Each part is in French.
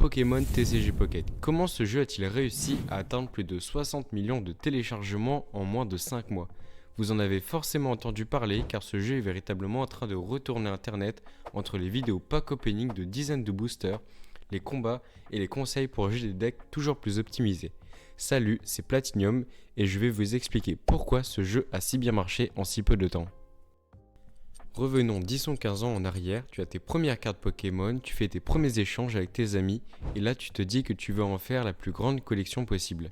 Pokémon TCG Pocket. Comment ce jeu a-t-il réussi à atteindre plus de 60 millions de téléchargements en moins de 5 mois? Vous en avez forcément entendu parler car ce jeu est véritablement en train de retourner internet entre les vidéos pack opening de dizaines de boosters, les combats et les conseils pour jouer des decks toujours plus optimisés. Salut, c'est Platinum et je vais vous expliquer pourquoi ce jeu a si bien marché en si peu de temps. Revenons 10 ou 15 ans en arrière, tu as tes premières cartes Pokémon, tu fais tes premiers échanges avec tes amis et là tu te dis que tu veux en faire la plus grande collection possible.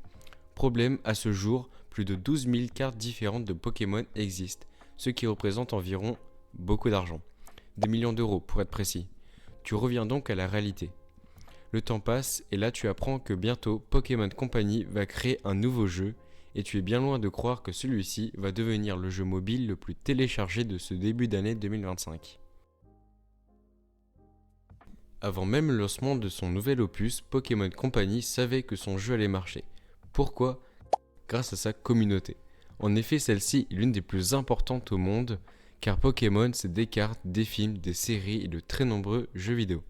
Problème, à ce jour, plus de 12 000 cartes différentes de Pokémon existent, ce qui représente environ beaucoup d'argent. Des millions d'euros pour être précis. Tu reviens donc à la réalité. Le temps passe et là tu apprends que bientôt Pokémon Company va créer un nouveau jeu et tu es bien loin de croire que celui-ci va devenir le jeu mobile le plus téléchargé de ce début d'année 2025. Avant même le lancement de son nouvel opus, Pokémon Company savait que son jeu allait marcher. Pourquoi ? Grâce à sa communauté. En effet, celle-ci est l'une des plus importantes au monde, car Pokémon c'est des cartes, des films, des séries et de très nombreux jeux vidéo.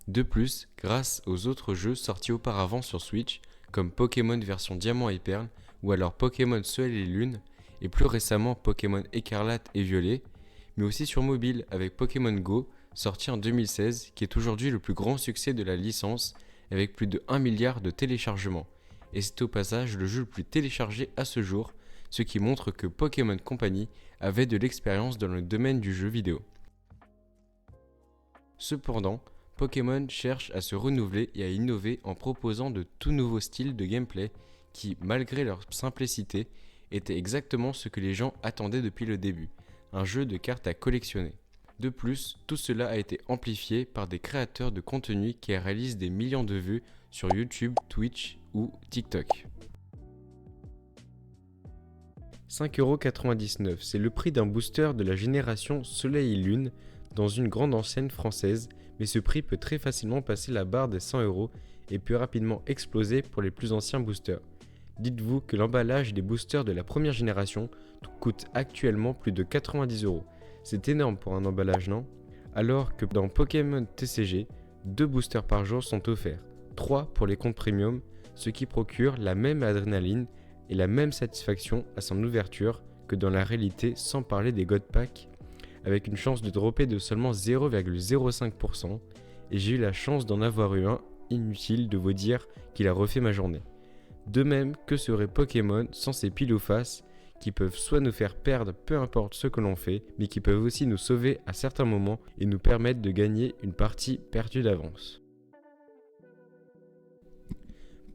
De plus, grâce aux autres jeux sortis auparavant sur Switch, comme Pokémon version Diamant et Perle, ou alors Pokémon Soleil et Lune, et plus récemment Pokémon Écarlate et Violet, mais aussi sur mobile avec Pokémon Go, sorti en 2016, qui est aujourd'hui le plus grand succès de la licence, avec plus de 1 milliard de téléchargements. Et c'est au passage le jeu le plus téléchargé à ce jour, ce qui montre que Pokémon Company avait de l'expérience dans le domaine du jeu vidéo. Cependant, Pokémon cherche à se renouveler et à innover en proposant de tout nouveaux styles de gameplay qui, malgré leur simplicité, étaient exactement ce que les gens attendaient depuis le début, un jeu de cartes à collectionner. De plus, tout cela a été amplifié par des créateurs de contenu qui réalisent des millions de vues sur YouTube, Twitch ou TikTok. 5,99€, c'est le prix d'un booster de la génération Soleil et Lune dans une grande enseigne française, mais ce prix peut très facilement passer la barre des 100€ et peut rapidement exploser pour les plus anciens boosters. Dites-vous que l'emballage des boosters de la première génération coûte actuellement plus de 90€. C'est énorme pour un emballage, non ? Alors que dans Pokémon TCG, 2 boosters par jour sont offerts, 3 pour les comptes premium, ce qui procure la même adrénaline et la même satisfaction à son ouverture que dans la réalité, sans parler des God Packs, avec une chance de dropper de seulement 0,05%, et j'ai eu la chance d'en avoir eu un, inutile de vous dire qu'il a refait ma journée. De même que serait Pokémon sans ces pile ou face qui peuvent soit nous faire perdre peu importe ce que l'on fait, mais qui peuvent aussi nous sauver à certains moments et nous permettre de gagner une partie perdue d'avance.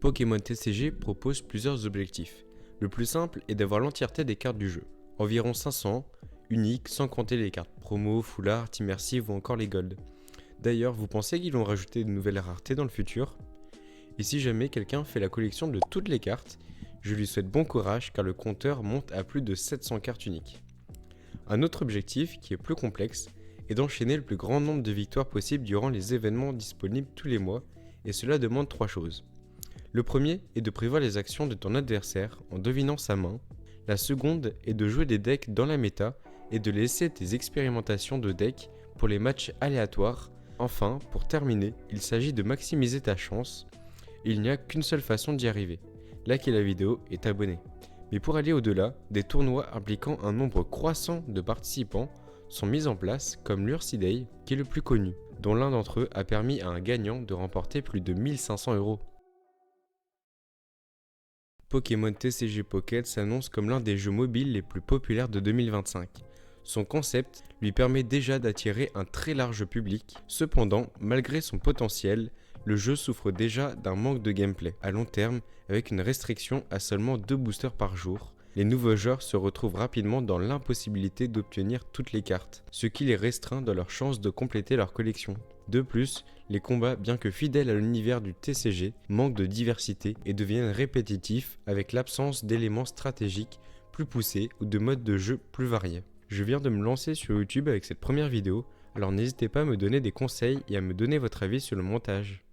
Pokémon TCG propose plusieurs objectifs. Le plus simple est d'avoir l'entièreté des cartes du jeu, environ 500, uniques sans compter les cartes promo, full art, immersive ou encore les gold. D'ailleurs, vous pensez qu'ils vont rajouter de nouvelles raretés dans le futur ? Et si jamais quelqu'un fait la collection de toutes les cartes, je lui souhaite bon courage car le compteur monte à plus de 700 cartes uniques. Un autre objectif, qui est plus complexe, est d'enchaîner le plus grand nombre de victoires possible durant les événements disponibles tous les mois, et cela demande 3 choses. Le premier est de prévoir les actions de ton adversaire en devinant sa main. La seconde est de jouer des decks dans la méta et de laisser tes expérimentations de decks pour les matchs aléatoires. Enfin, pour terminer, il s'agit de maximiser ta chance. Il n'y a qu'une seule façon d'y arriver. Likez la vidéo et t'abonner. Mais pour aller au-delà, des tournois impliquant un nombre croissant de participants sont mis en place comme l'Ursi Day, qui est le plus connu, dont l'un d'entre eux a permis à un gagnant de remporter plus de 1500€. Pokémon TCG Pocket s'annonce comme l'un des jeux mobiles les plus populaires de 2025. Son concept lui permet déjà d'attirer un très large public. Cependant, malgré son potentiel, le jeu souffre déjà d'un manque de gameplay à long terme avec une restriction à seulement 2 boosters par jour. Les nouveaux joueurs se retrouvent rapidement dans l'impossibilité d'obtenir toutes les cartes, ce qui les restreint dans leur chance de compléter leur collection. De plus, les combats, bien que fidèles à l'univers du TCG, manquent de diversité et deviennent répétitifs avec l'absence d'éléments stratégiques plus poussés ou de modes de jeu plus variés. Je viens de me lancer sur YouTube avec cette première vidéo, alors n'hésitez pas à me donner des conseils et à me donner votre avis sur le montage.